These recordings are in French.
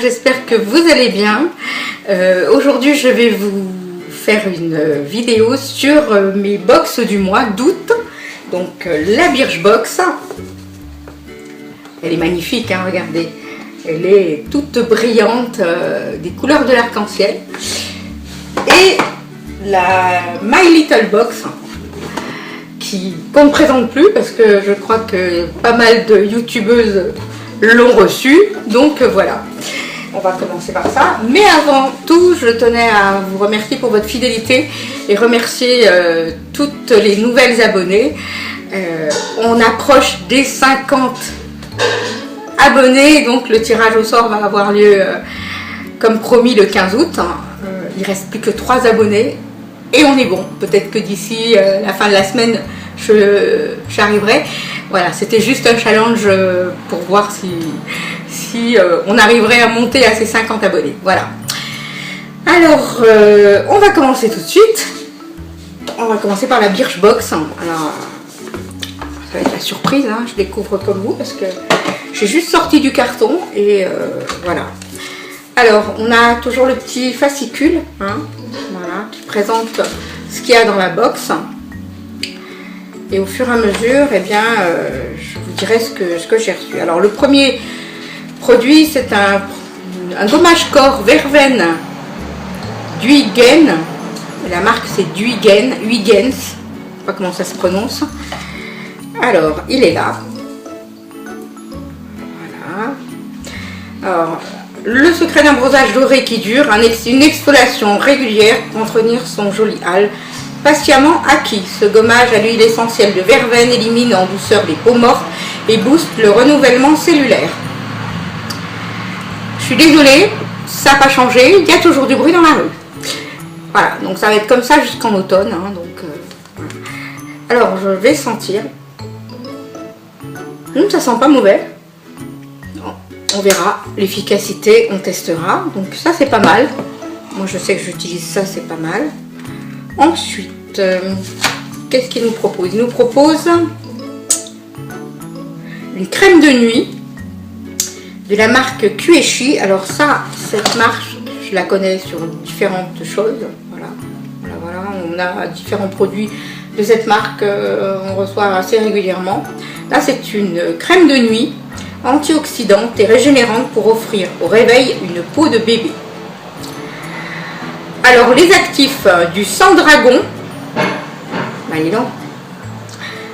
j'espère que vous allez bien. Aujourd'hui je vais vous faire une vidéo sur mes box du mois d'août. Donc la Birchbox. Elle est magnifique, hein, regardez. Elle est toute brillante, des couleurs de l'arc-en-ciel. Et la My Little Box, qu'on ne présente plus parce que je crois que pas mal de youtubeuses l'ont reçue. Donc voilà, on va commencer par ça. Mais avant tout, je tenais à vous remercier pour votre fidélité et remercier toutes les nouvelles abonnées. On approche des 50 abonnés, donc le tirage au sort va avoir lieu comme promis le 15 août. Il reste plus que 3 abonnés et on est bon. Peut-être que d'ici la fin de la semaine j'arriverai. Voilà, c'était juste un challenge pour voir si on arriverait à monter à ces 50 abonnés. Voilà. Alors on va commencer tout de suite. On va commencer par la Birchbox. Alors ça va être la surprise, hein. Je découvre comme vous parce que j'ai juste sorti du carton et voilà. Alors on a toujours le petit fascicule, hein, voilà, qui présente ce qu'il y a dans la box. Et au fur et à mesure, eh bien, je vous dirai ce que j'ai reçu. Alors le premier produit, c'est un gommage corps verveine d'Uygen. La marque c'est d'Uygen, Huygens, je ne sais pas comment ça se prononce. Alors il est là. Voilà. Alors le secret d'un bronzage doré qui dure, une exfoliation régulière pour entretenir son joli hâle. Patiemment acquis, ce gommage à l'huile essentielle de verveine élimine en douceur les peaux mortes et booste le renouvellement cellulaire. Je suis désolée, ça n'a pas changé, il y a toujours du bruit dans la rue. Voilà, donc ça va être comme ça jusqu'en automne. Hein, donc, voilà. Alors je vais sentir. Ça sent pas mauvais. On verra l'efficacité, on testera. Donc ça c'est pas mal. Moi je sais que j'utilise ça, c'est pas mal. Ensuite, qu'est-ce qu'il nous propose? Il nous propose une crème de nuit de la marque Quechi. Alors ça, cette marque, je la connais sur différentes choses. Voilà. On a différents produits de cette marque, on reçoit assez régulièrement. Là, c'est une crème de nuit antioxydante et régénérante pour offrir au réveil une peau de bébé. Alors les actifs du sang dragon,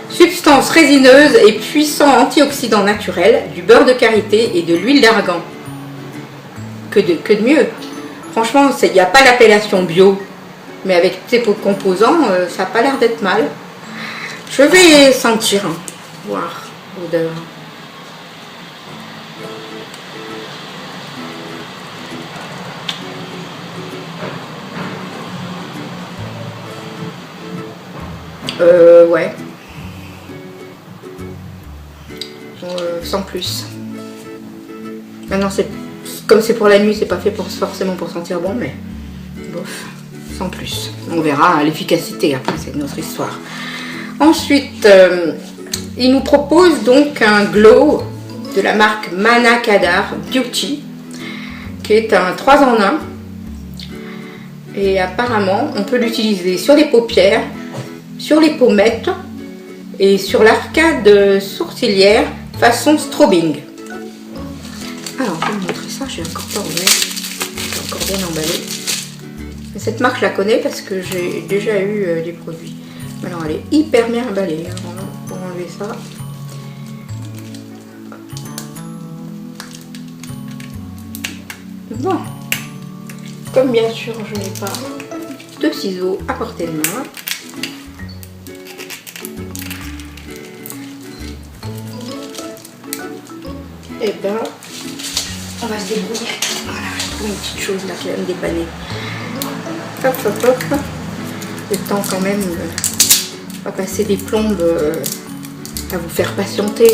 substance résineuse et puissant antioxydant naturel, du beurre de karité et de l'huile d'argan. Que de mieux. Franchement, il n'y a pas l'appellation bio, mais avec ces composants, ça n'a pas l'air d'être mal. Je vais sentir, hein, voir l'odeur. Ouais. Sans plus. Maintenant, comme c'est pour la nuit, c'est pas fait forcément pour sentir bon, mais bof, sans plus. On verra l'efficacité après, c'est une autre histoire. Ensuite, il nous propose donc un glow de la marque Manakadar Beauty, qui est un 3 en 1. Et apparemment, on peut l'utiliser sur les paupières, sur les pommettes et sur l'arcade sourcilière façon strobing. Alors, je vais vous montrer ça, j'ai encore pas ouvert, j'ai encore bien emballé. Cette marque, je la connais parce que j'ai déjà eu des produits. Alors, elle est hyper bien emballée, hein, vraiment, pour enlever ça. Bon, comme bien sûr, je n'ai pas de ciseaux à portée de main. Et ben, on va se débrouiller. Voilà, je trouve une petite chose là qui va me dépanner. Hop, hop, hop. Le temps quand même, on va passer des plombes à vous faire patienter.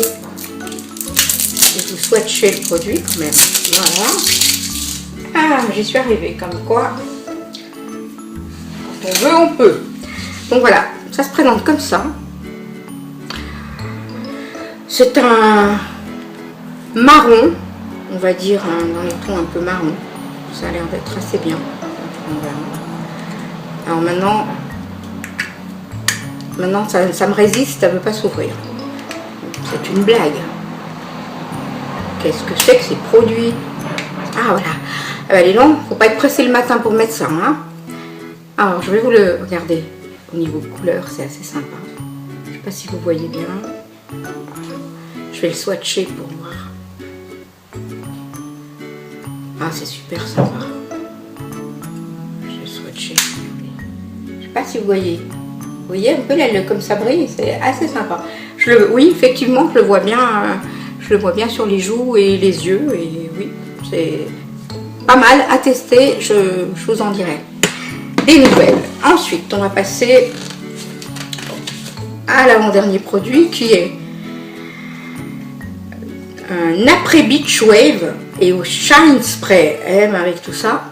Je vous swatcher le produit quand même. Voilà. Ah, j'y suis arrivée, comme quoi, quand on veut, on peut. Donc voilà, ça se présente comme ça. C'est un marron on va dire dans les tons un peu marron. Ça a l'air d'être assez bien. Alors maintenant ça me résiste, ça ne veut pas s'ouvrir. C'est une blague. Qu'est-ce que c'est que ces produits? Ah voilà. Ah bah, les longs, faut pas être pressé le matin pour mettre ça. Hein. Alors je vais vous le regarder. Au niveau couleur, c'est assez sympa. Je sais pas si vous voyez bien. Je vais le swatcher pour voir. Ah, c'est super sympa. Je vais le swatcher. Je sais pas si vous voyez. Vous voyez un peu là, comme ça brille, c'est assez sympa. Oui, effectivement, je le vois bien sur les joues et les yeux. Et oui, c'est pas mal à tester, je vous en dirai des nouvelles. Ensuite, on va passer à l'avant-dernier produit qui est un après Beach Wave et au Shine Spray. Avec tout ça.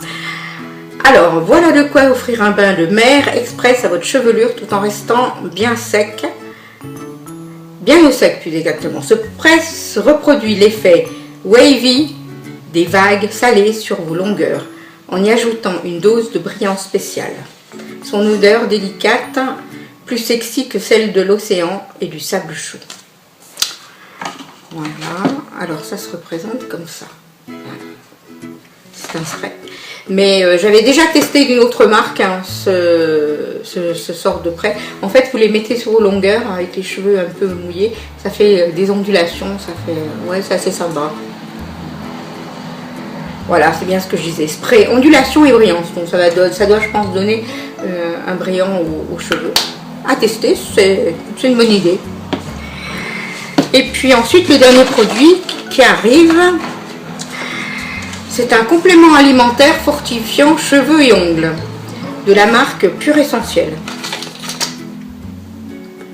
Alors, voilà de quoi offrir un bain de mer express à votre chevelure tout en restant bien sec. Bien au sec, plus exactement. Ce presse reproduit l'effet wavy des vagues salées sur vos longueurs en y ajoutant une dose de brillant spécial. Son odeur délicate, plus sexy que celle de l'océan et du sable chaud. Voilà, alors ça se représente comme ça. C'est un spray. Mais j'avais déjà testé d'une autre marque ce sort de spray. En fait, vous les mettez sur vos longueurs avec les cheveux un peu mouillés. Ça fait des ondulations, ça fait... Ouais, c'est assez sympa. Voilà, c'est bien ce que je disais. Spray, ondulation et brillance. Donc ça doit, je pense, donner un brillant aux cheveux. À tester, c'est une bonne idée. Et puis ensuite, le dernier produit qui arrive, c'est un complément alimentaire fortifiant cheveux et ongles de la marque Pure Essentiel.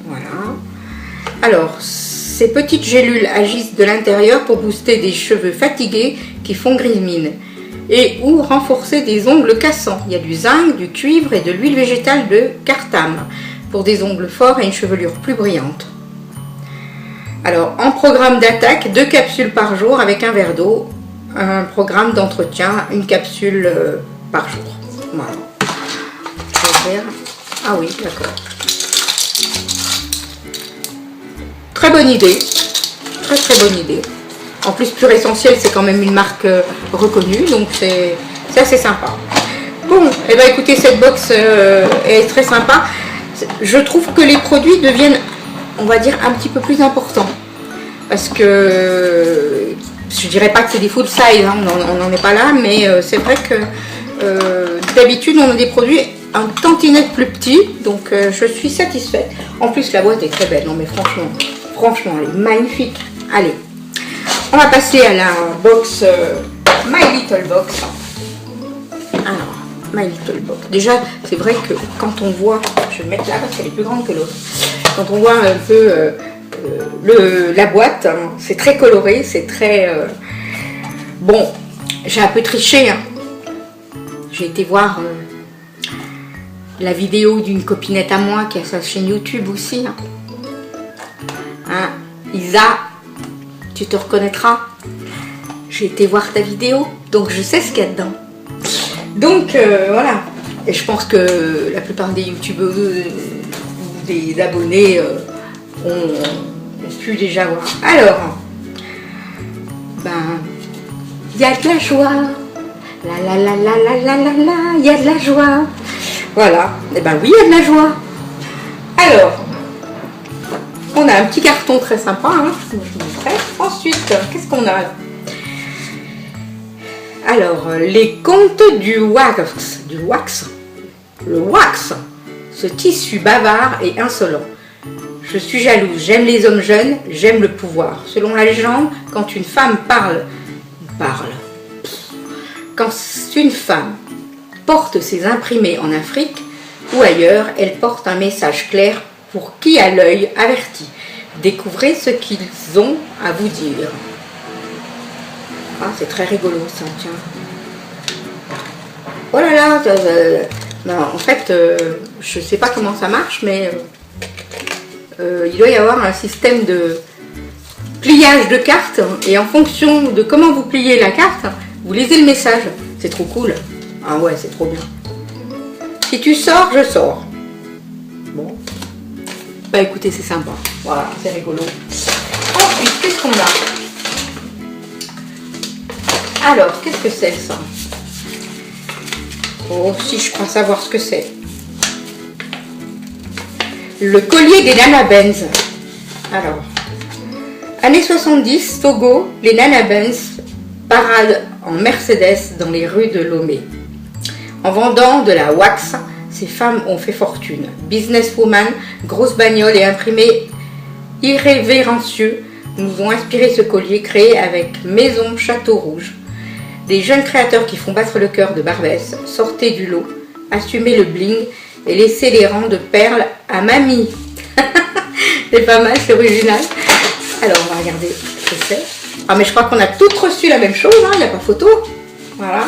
Voilà. Alors, ces petites gélules agissent de l'intérieur pour booster des cheveux fatigués qui font grise mine et ou renforcer des ongles cassants. Il y a du zinc, du cuivre et de l'huile végétale de Cartam pour des ongles forts et une chevelure plus brillante. Alors, en programme d'attaque, 2 capsules par jour avec un verre d'eau. Un programme d'entretien, une capsule par jour. Voilà. Je vais faire... Ah oui, d'accord. Très bonne idée. Très très bonne idée. En plus, Pure Essentiel, c'est quand même une marque reconnue, donc c'est assez sympa. Bon, et bien écoutez, cette box est très sympa. Je trouve que les produits deviennent, on va dire, un petit peu plus importants. Parce que... je dirais pas que c'est des full size, hein, on n'en est pas là, mais c'est vrai que d'habitude on a des produits un tantinet plus petits, donc je suis satisfaite. En plus la boîte est très belle, non mais franchement elle est magnifique. Allez, on va passer à la box My Little Box. Alors, My Little Box. Déjà, c'est vrai que quand on voit, je vais le mettre là parce qu'elle est plus grande que l'autre, quand on voit un peu... la boîte, hein, c'est très coloré, c'est très... Bon, j'ai un peu triché. Hein. J'ai été voir la vidéo d'une copinette à moi qui a sa chaîne YouTube aussi. Hein, Isa, tu te reconnaîtras. J'ai été voir ta vidéo, donc je sais ce qu'il y a dedans. Donc, voilà. Et je pense que la plupart des youtubeurs, des abonnés... ont pu déjà voir. Alors, ben, il y a de la joie. Il y a de la joie. Voilà. Et ben oui, il y a de la joie. Alors, on a un petit carton très sympa. Hein, je vous montrerai. Ensuite, qu'est-ce qu'on a? Alors, les contes du wax. Le wax. Ce tissu bavard et insolent. Je suis jalouse, j'aime les hommes jeunes, j'aime le pouvoir. Selon la légende, quand une femme quand une femme porte ses imprimés en Afrique ou ailleurs, elle porte un message clair pour qui a l'œil averti. Découvrez ce qu'ils ont à vous dire. Ah, c'est très rigolo ça, tiens. Oh là là, non, en fait, je ne sais pas comment ça marche, mais... il doit y avoir un système pliage de carte et en fonction de comment vous pliez la carte, vous lisez le message. C'est trop cool. Ah ouais, c'est trop bien. Si tu sors, je sors. Bon. Bah écoutez, c'est sympa. Voilà, c'est rigolo. Ensuite, qu'est-ce qu'on a? Alors, qu'est-ce que c'est ça? Oh, si je crois savoir ce que c'est. Le collier des Nana Benz. Alors, années 70, Togo, les Nana Benz paradent en Mercedes dans les rues de Lomé. En vendant de la wax, ces femmes ont fait fortune. Businesswoman, grosse bagnole et imprimé irrévérencieux nous ont inspiré ce collier créé avec Maison Château Rouge. Des jeunes créateurs qui font battre le cœur de Barbès, sortez du lot, assumez le bling et laissez les rangs de perles à mamie. C'est pas mal, c'est original. Alors on va regarder ce que c'est. Ah mais je crois qu'on a toutes reçu la même chose, hein, il n'y a pas photo. Voilà.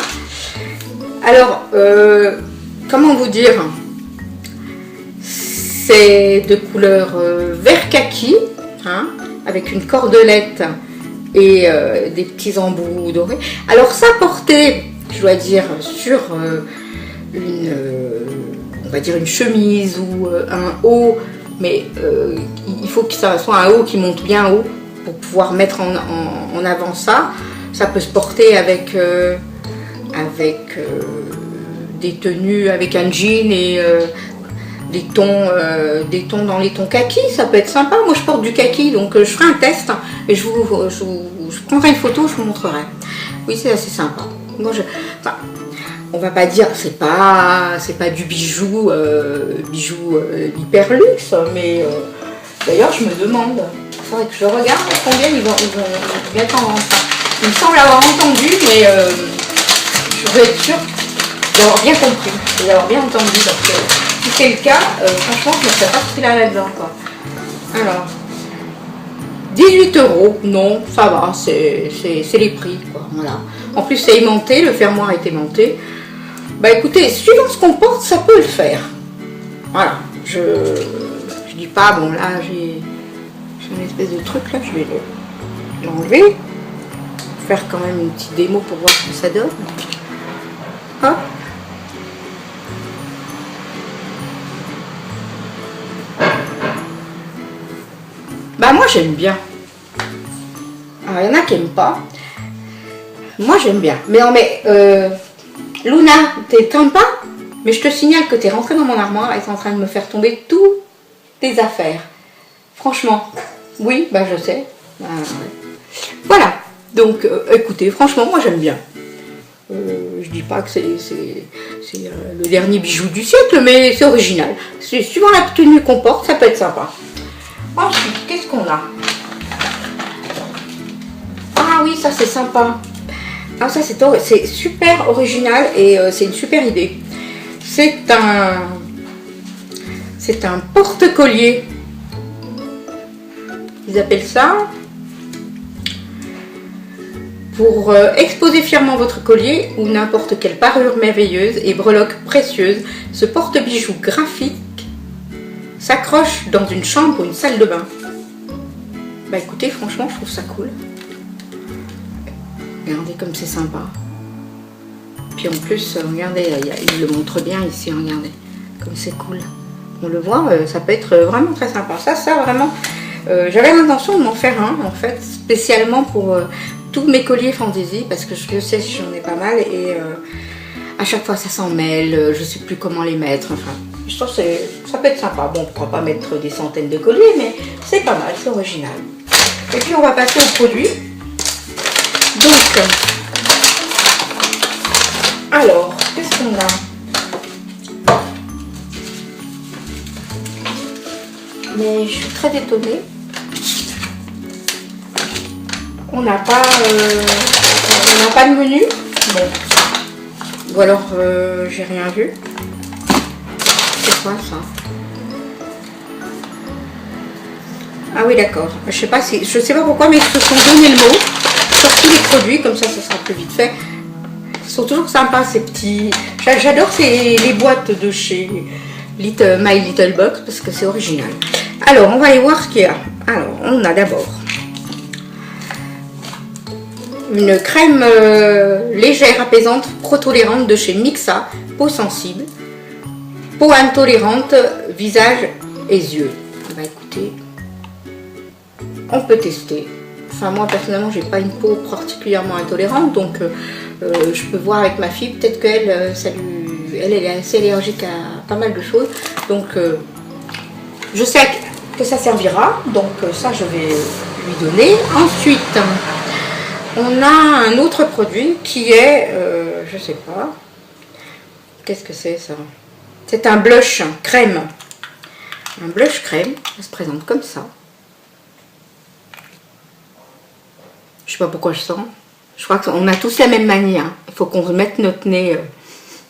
Alors, comment vous dire? C'est de couleur vert kaki, hein, avec une cordelette et des petits embouts dorés. Alors ça portait, je dois dire, sur on va dire une chemise ou un haut, mais il faut que ça soit un haut qui monte bien haut pour pouvoir mettre en avant ça. Ça peut se porter avec des tenues, avec un jean et des tons dans les tons kaki, ça peut être sympa. Moi je porte du kaki, donc je ferai un test et je prendrai une photo, je vous montrerai. Oui, c'est assez sympa. Moi, enfin, on va pas dire, c'est pas du bijou, hyper luxe, mais d'ailleurs je me demande, il faudrait que je regarde combien ils vont mettre en vente. Il me semble avoir entendu, mais je veux être sûre d'avoir bien compris, d'avoir bien entendu, parce que si c'est le cas, franchement, je ne serais pas pris là-dedans, quoi. Alors, 18 €, non, ça va, c'est les prix, quoi, voilà. En plus, c'est aimanté, le fermoir est aimanté. Bah écoutez, suivant ce qu'on porte, ça peut le faire. Voilà, je dis pas, bon là, j'ai une espèce de truc là, je vais l'enlever. Faire quand même une petite démo pour voir ce que ça donne. Hop. Bah moi j'aime bien. Alors il y en a qui n'aiment pas. Moi j'aime bien. Mais non mais Luna, t'aimes pas? Mais je te signale que t'es rentrée dans mon armoire et t'es en train de me faire tomber toutes tes affaires. Franchement. Oui, bah je sais. Bah, ouais. Voilà. Donc écoutez, franchement moi j'aime bien. Je dis pas que c'est le dernier bijou du siècle, mais c'est original. Suivant la tenue qu'on porte, ça peut être sympa. Ensuite, qu'est-ce qu'on a? Ah oui, ça c'est sympa. Ah ça c'est super original et c'est une super idée. C'est un porte-collier. Ils appellent ça. Pour exposer fièrement votre collier ou n'importe quelle parure merveilleuse et breloque précieuse, ce porte-bijou graphique s'accroche dans une chambre ou une salle de bain. Bah écoutez, franchement, je trouve ça cool. Regardez comme c'est sympa. Puis en plus, regardez, il le montre bien ici, regardez. Comme c'est cool. On le voit, ça peut être vraiment très sympa. Ça vraiment, j'avais l'intention de m'en faire un, en fait, spécialement pour tous mes colliers fantaisie, parce que je sais, j'en ai pas mal, et à chaque fois ça s'en mêle, je sais plus comment les mettre, enfin, je trouve que ça peut être sympa. Bon, pourquoi pas mettre des centaines de colliers, mais c'est pas mal, c'est original. Et puis on va passer au produit. Donc, alors, qu'est-ce qu'on a? Mais je suis très étonnée. On n'a pas de menu. Bon. Ou alors j'ai rien vu. C'est quoi ça? Ah oui, d'accord. Je sais pas pourquoi, mais ils se sont donné le mot sur tous les produits, comme ça sera plus vite fait. Ils sont toujours sympas ces petits. J'adore les boîtes de chez My Little Box parce que c'est original. Alors on va aller voir ce qu'il y a. Alors on a d'abord une crème légère, apaisante, pro-tolérante de chez Mixa, peau sensible, peau intolérante, visage et yeux. Bah écoutez, on peut tester. Enfin moi personnellement j'ai pas une peau particulièrement intolérante, donc je peux voir avec ma fille, peut-être qu'elle elle est assez allergique à pas mal de choses, donc je sais que ça servira, donc ça je vais lui donner. Ensuite on a un autre produit qui est, je sais pas, qu'est-ce que c'est ça? C'est un blush crème, un blush crème, ça se présente comme ça. Je sais pas pourquoi je sens. Je crois qu'on a tous la même manie. Hein. Il faut qu'on mette notre nez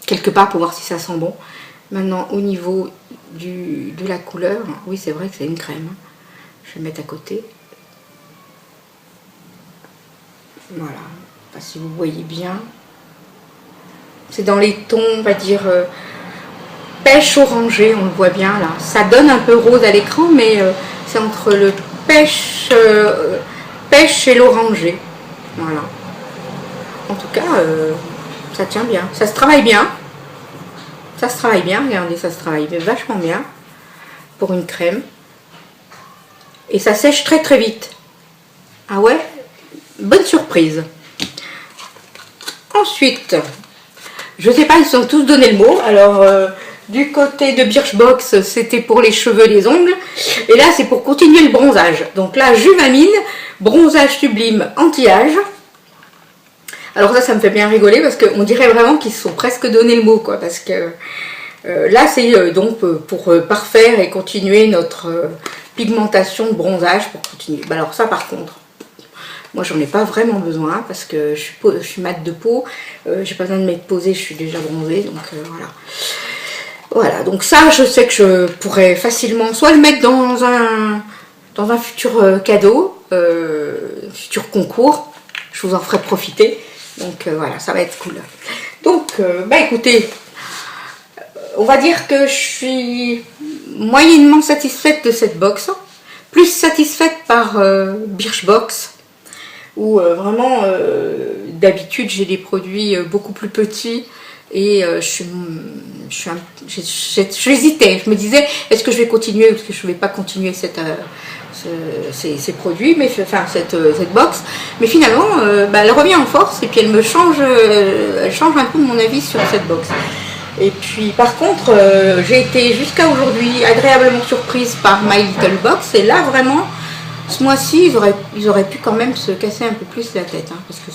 quelque part pour voir si ça sent bon. Maintenant, au niveau de la couleur, oui, c'est vrai que c'est une crème. Je vais le mettre à côté. Voilà. Pas si vous voyez bien. C'est dans les tons, on va dire, pêche orangé, on le voit bien là. Ça donne un peu rose à l'écran, mais c'est entre le pêche et l'orangé. Voilà. En tout cas, ça tient bien. Ça se travaille bien. Ça se travaille bien. Regardez, ça se travaille vachement bien pour une crème. Et ça sèche très très vite. Ah ouais, bonne surprise. Ensuite, je sais pas, ils se sont tous donné le mot. Alors, du côté de Birchbox, c'était pour les cheveux, les ongles. Et là, c'est pour continuer le bronzage. Donc là, Juvamine, bronzage sublime anti-âge. Alors ça me fait bien rigoler parce qu'on dirait vraiment qu'ils se sont presque donné le mot, quoi. Parce que là, c'est donc pour parfaire et continuer notre pigmentation de bronzage. Pour continuer. Bah, alors ça, par contre, moi, j'en ai pas vraiment besoin parce que je suis mate de peau. J'ai pas besoin de m'être posée, je suis déjà bronzée. Donc voilà. Voilà, donc ça, je sais que je pourrais facilement soit le mettre dans un futur cadeau, futur concours. Je vous en ferai profiter. Donc voilà, ça va être cool. Donc, bah écoutez, on va dire que je suis moyennement satisfaite de cette box. Plus satisfaite par Birchbox, où vraiment, d'habitude, j'ai des produits beaucoup plus petits. Et j'hésitais, je me disais, est-ce que je vais continuer ou est-ce que je ne vais pas continuer ces produits, mais enfin cette box. Mais finalement, elle revient en force et puis elle change un peu mon avis sur cette box. Et puis par contre, j'ai été jusqu'à aujourd'hui agréablement surprise par My Little Box. Et là vraiment, ce mois-ci, ils auraient pu quand même se casser un peu plus la tête, hein, parce que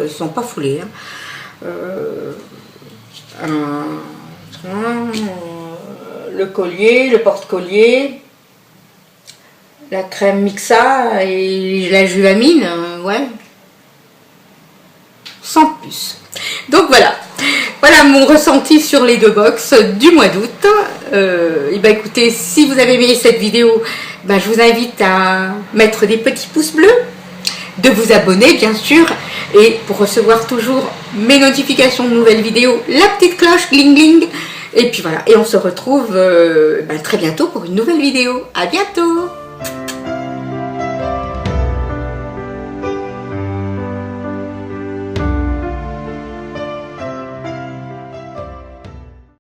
ils sont pas foulés. Hein. Le collier, le porte-collier, la crème Mixa et la Juvamine, ouais, sans plus. Donc voilà, voilà mon ressenti sur les deux box du mois d'août. Et ben écoutez, si vous avez aimé cette vidéo, ben je vous invite à mettre des petits pouces bleus, de vous abonner bien sûr, et pour recevoir toujours mes notifications de nouvelles vidéos, la petite cloche gling gling. Et puis voilà, et on se retrouve très bientôt pour une nouvelle vidéo. À bientôt.